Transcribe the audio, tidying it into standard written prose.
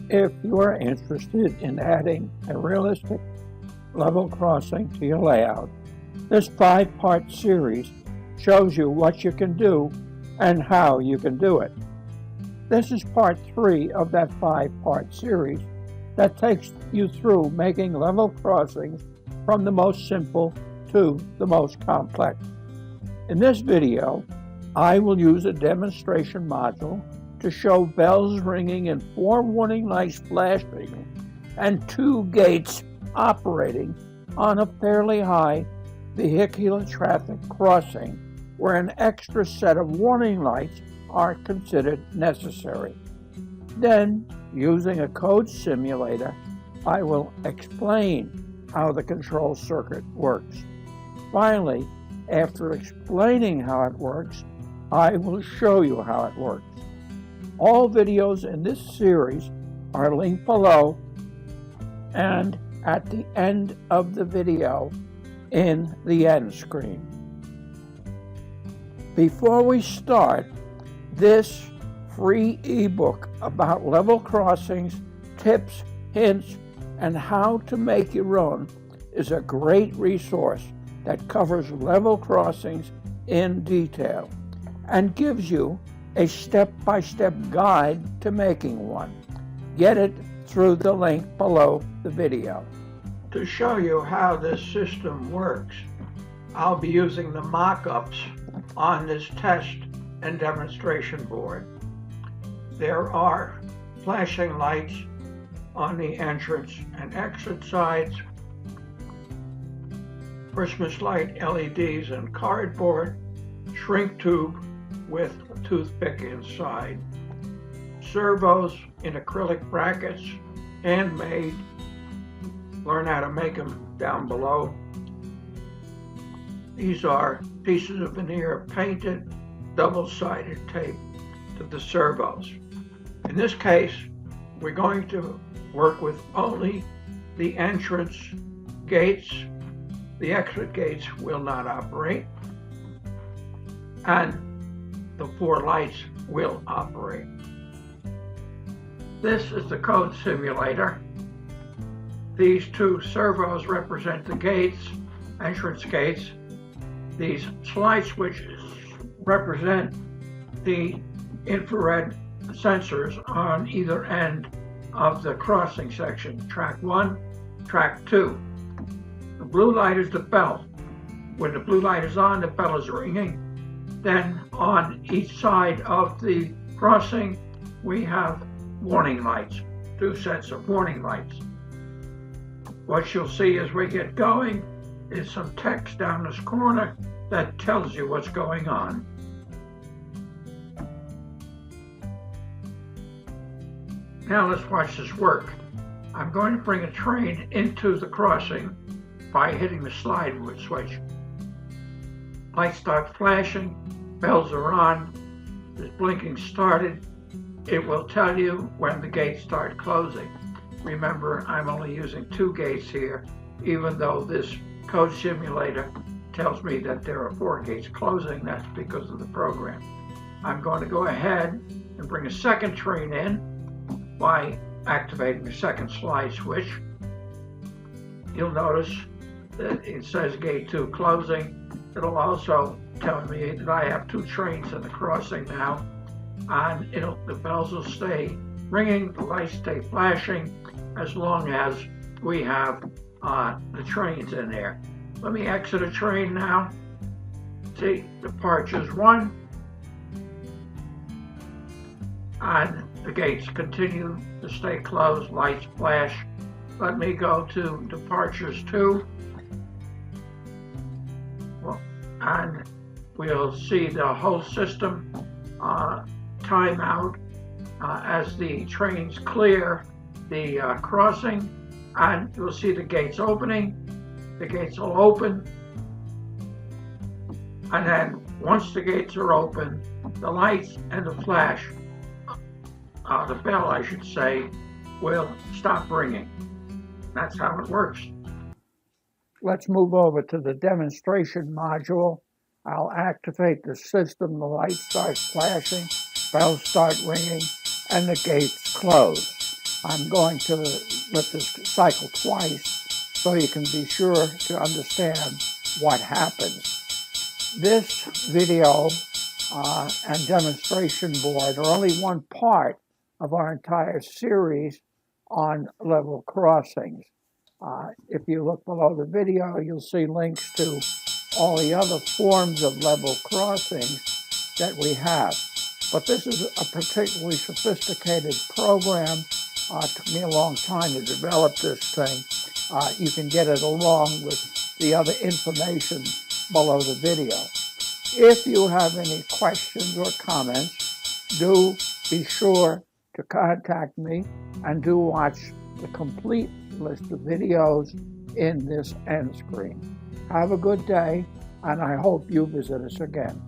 If you are interested in adding a realistic level crossing to your layout, this 5-part series shows you what you can do and how you can do it. This is part 3 of that 5-part series that takes you through making level crossings from the most simple to the most complex. In this video, I will use a demonstration module to show bells ringing and 4 warning lights flashing and 2 gates operating on a fairly high vehicular traffic crossing where an extra set of warning lights are considered necessary. Then, using a code simulator, I will explain how the control circuit works. Finally, after explaining how it works, I will show you how it works. All videos in this series are linked below and at the end of the video in the end screen. Before we start, this free ebook about level crossings, tips, hints, and how to make your own is a great resource that covers level crossings in detail and gives you a step-by-step guide to making one. Get it through the link below the video. To show you how this system works, I'll be using the mock-ups on this test and demonstration board. There are flashing lights on the entrance and exit sides, Christmas light LEDs and cardboard, shrink tube with a toothpick inside, servos in acrylic brackets, handmade. Learn how to make them down below. These are pieces of veneer painted, double-sided tape to the servos. In this case, we're going to work with only the entrance gates. The exit gates will not operate, and the 4 lights will operate. This is the code simulator. These 2 servos represent the gates, entrance gates. These slide switches represent the infrared sensors on either end of the crossing section, track 1, track 2. The blue light is the bell. When the blue light is on, the bell is ringing. Then on each side of the crossing, we have warning lights, 2 sets of warning lights. What you'll see as we get going is some text down this corner that tells you what's going on. Now let's watch this work. I'm going to bring a train into the crossing by hitting the slide switch. Lights start flashing, bells are on, this blinking started. It will tell you when the gates start closing. Remember, I'm only using 2 gates here, even though this code simulator tells me that there are 4 gates closing. That's because of the program. I'm going to go ahead and bring a second train in by activating the second slide switch. You'll notice that it says gate 2 closing. It'll also tell me that I have 2 trains in the crossing now, and the bells will stay ringing, the lights stay flashing as long as we have the trains in there. Let me exit a train now. See, departures 1, and the gates continue to stay closed, lights flash. Let me go to departures 2, and we'll see the whole system time out as the trains clear the crossing, and you'll see the gates opening. The gates will open, and then once the gates are open, the lights and the flash, the bell I should say, will stop ringing. That's how it works. Let's move over to the demonstration module. I'll activate the system, the light starts flashing, bells start ringing, and the gates close. I'm going to let this cycle twice so you can be sure to understand what happens. This video and demonstration board are only one part of our entire series on level crossings. If you look below the video, you'll see links to all the other forms of level crossings that we have. But this is a particularly sophisticated program. It took me a long time to develop this thing. You can get it along with the other information below the video. If you have any questions or comments, do be sure to contact me, and do watch the complete list of videos in this end screen. Have a good day, and I hope you visit us again.